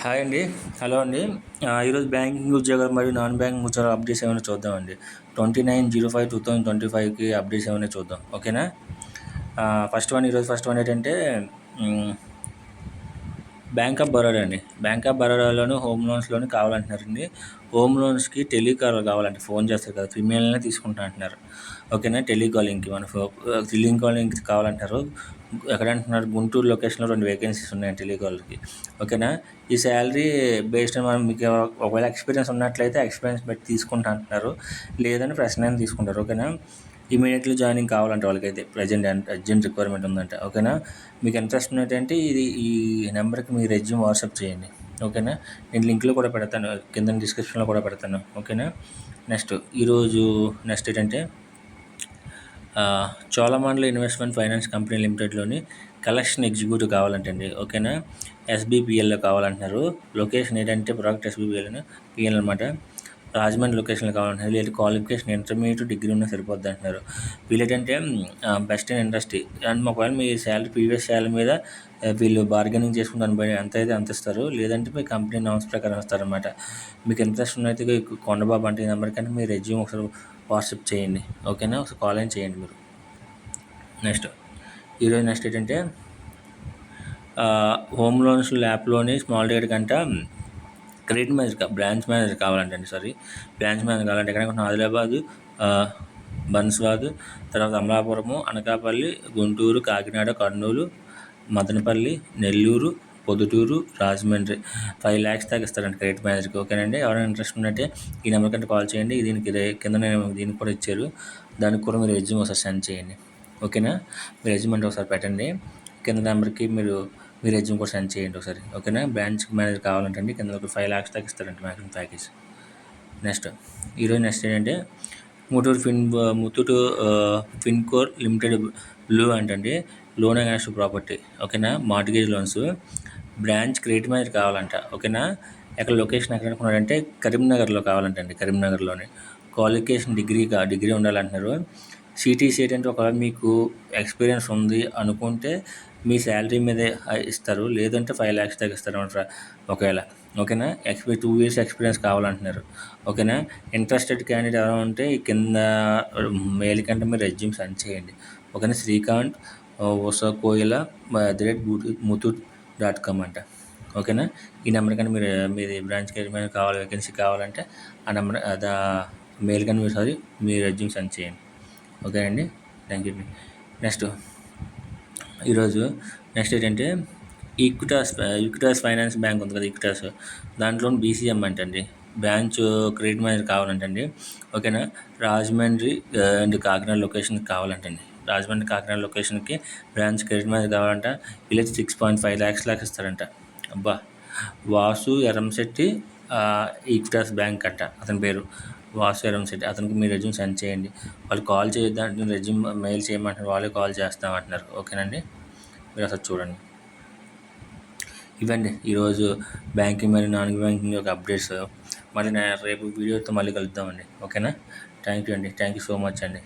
Hi అండి. Hello అండి. ఈరోజు బ్యాంకింగ్ ఉద్యోగాలు మరియు నాన్ బ్యాంకింగ్ ఉద్యోగాల అప్డేట్స్ ఏమైనా చూద్దామండి. 29/05/2025కి అప్డేట్స్ ఏమైనా చూద్దాం. ఓకేనా. ఫస్ట్ వన్ ఏంటంటే బ్యాంక్ ఆఫ్ బరోడా అండి. బ్యాంక్ ఆఫ్ బరోడాలోను హోమ్ లోన్స్లోని కావాలంటున్నారండి. హోమ్ లోన్స్కి టెలికాలర్ కావాలంటే ఫోన్ చేస్తారు కదా, ఫీమేల్నే తీసుకుంటా అంటున్నారు. ఓకేనా. టెలికాలింగ్కి టెలికాలింగ్కి కావాలంటారు. ఎక్కడ అంటున్నారు, గుంటూరు లొకేషన్లో 2 వేకెన్సీస్ ఉన్నాయి టెలికాలర్కి. ఓకేనా. ఈ శాలరీ బేస్డ్ మనం మీకు ఒకవేళ ఎక్స్పీరియన్స్ ఉన్నట్లయితే ఎక్స్పీరియన్స్ బట్టి తీసుకుంటా అంటున్నారు, లేదని ఫ్రెషర్స్ తీసుకుంటారు. ఓకేనా. ఇమీడియట్లీ జాయినింగ్ కావాలంటే వాళ్ళకైతే అర్జెంట్ రిక్వైర్మెంట్ ఉందంట. ఓకేనా. మీకు ఇంట్రెస్ట్ ఉన్నట్టంటే ఈ నెంబర్కి మీ రెజ్యూమ్ వాట్సాప్ చేయండి. ఓకేనా. నేను లింక్లో కూడా పెడతాను, కింద డిస్క్రిప్షన్లో కూడా పెడతాను. ఓకేనా. నెక్స్ట్ ఏంటంటే చోళమండల ఇన్వెస్ట్మెంట్ ఫైనాన్స్ కంపెనీ లిమిటెడ్లోని కలెక్షన్ ఎగ్జిక్యూటివ్ కావాలంటండి. ఓకేనా. SBPLలో కావాలంటున్నారు. లొకేషన్ ఏంటంటే ప్రాజెక్ట్ SBPL పిఎల్ అనమాట. రాజమండ్రి లొకేషన్లో కావాలంటున్నారు. వీళ్ళకి క్వాలిఫికేషన్ ఇంటర్మీడియట్ డిగ్రీ ఉన్నా సరిపోద్ది అంటున్నారు. వీళ్ళేంటంటే బెస్ట్ ఇన్ ఇండస్ట్రీ అండ్ ఒకవేళ మీ ప్రీవియస్ శాలరీ మీద వీళ్ళు బార్గెనింగ్ చేసుకుని దాని పైన ఎంత అయితే అంత ఇస్తారు, లేదంటే మీ కంపెనీ నామ్స్ ప్రకారం ఇస్తారనమాట. మీకు ఇంట్రెస్ట్ ఉన్నైతే కొండబాబు అంటే ఈ నెంబర్ కంటే మీ రెజ్యూమ్ ఒకసారి వాట్సాప్ చేయండి. ఓకేనా. ఒకసారి కాల్ అయిన చేయండి మీరు. నెక్స్ట్ ఏంటంటే హోమ్ లోన్స్ ల్యాప్లోని స్మాల్ డేట్ కంట credit manager branch manager branch manager కావాలంటే ఎక్కడ ఆదిలాబాదు, బన్స్వాద్, తర్వాత అమలాపురము, అనకాపల్లి, గుంటూరు, కాకినాడ, కర్నూలు, మదనపల్లి, నెల్లూరు, పొద్దుటూరు, రాజమండ్రి 5 lakhs దాకా ఇస్తారండి క్రెడిట్ మేనేజర్కి. ఓకేనండి. ఎవరైనా ఇంట్రెస్ట్ ఉన్నట్టే ఈ నెంబర్ కంటే కాల్ చేయండి. కింద దీనికి కూడా ఇచ్చారు, దానికి కూడా మీరు రెజ్యూమ్ ఒకసారి సెండ్ చేయండి. ఓకేనా. మీ రెజ్యూమ్ అంటే ఒకసారి పెట్టండి, కింద నెంబర్కి మీరు మీ రెజ్యూమ్ కూడా సెండ్ చేయండి ఒకసారి. ఓకేనా. బ్రాంచ్ మేనేజర్ కావాలంటే కింద ఒక 5 lakhs దాకా ఇస్తారంట మ్యాక్సిమం ప్యాకేజ్. నెక్స్ట్ ఏంటంటే ముత్తూట్ ఫిన్కోర్ లిమిటెడ్ బ్లూ అంటండి, లోన్ అగైన్స్ ప్రాపర్టీ. ఓకేనా. Mortgage loans branch credit manager కావాలంట. ఓకేనా. లొకేషన్ ఎక్కడ అనుకున్నారంటే కరీంనగర్లో కావాలంటండి. కరీంనగర్లోనే క్వాలిఫికేషన్ డిగ్రీ ఉండాలంటున్నారు. CTC ఏంటంటే ఒకవేళ మీకు ఎక్స్పీరియన్స్ ఉంది అనుకుంటే మీ శాలరీ మీదే ఇస్తారు, లేదంటే 5 lakhs దాకా ఇస్తారు అనమాట ఒకవేళ. ఓకేనా. 2 years ఎక్స్పీరియన్స్ కావాలంటున్నారు. ఓకేనా. ఇంట్రెస్టెడ్ క్యాండిడేట్ ఎవరైనా ఉంటే ఈ కింద మెయిల్ కంటే మీరు రెజ్యూమ్ సెండ్ చేయండి. ఓకేనా. శ్రీకాంత్ usakoyala@muthut.com అంట. ఓకేనా. ఈ నెంబర్ కానీ మీది బ్రాంచ్ క్యారియర్ వేకెన్సీ కావాలంటే ఆ నెంబర్ మెయిల్ కానీ మీ రెజ్యూమ్ సెండ్ చేయండి. ఓకే అండి. Thank you. నెక్స్ట్ ఏంటంటే ఈక్విటాస్ ఫైనాన్స్ బ్యాంక్ ఉంది కదా, ఈక్విటాస్ దాంట్లో BCM అంటండి, బ్రాంచ్ క్రెడిట్ మేనేజర్ కావాలంటండి. ఓకేనా. రాజమండ్రి అండ్ కాకినాడ లొకేషన్కి కావాలంటండి. రాజమండ్రి కాకినాడ లొకేషన్కి బ్రాంచ్ క్రెడిట్ మేనేజర్ కావాలంట. వీళ్ళకి 6.5 lakhs ఇస్తారంట. అబ్బా. వాసు ఎరంశెట్టి ఈక్విటాస్ బ్యాంక్ అంట, అతని పేరు వాసు ఎరంశెట్టి. అతనికి మీ రెజ్యూమ్ సెండ్ చేయండి. వాళ్ళు కాల్ చేయొద్దంటే రెజ్యూమ్ మెయిల్ చేయమంటున్నారు, వాళ్ళే కాల్ చేస్తామంటున్నారు. ఓకేనండి. మీరు అసలు చూడండి. ఇవ్వండి ఈరోజు బ్యాంకింగ్ మరియు నాన్ బ్యాంకింగ్ యొక్క అప్డేట్స్. మళ్ళీ రేపు వీడియోతో మళ్ళీ కలుద్దామండి. ఓకేనా. థ్యాంక్ యూ అండి. థ్యాంక్ యూ సో మచ్ అండి.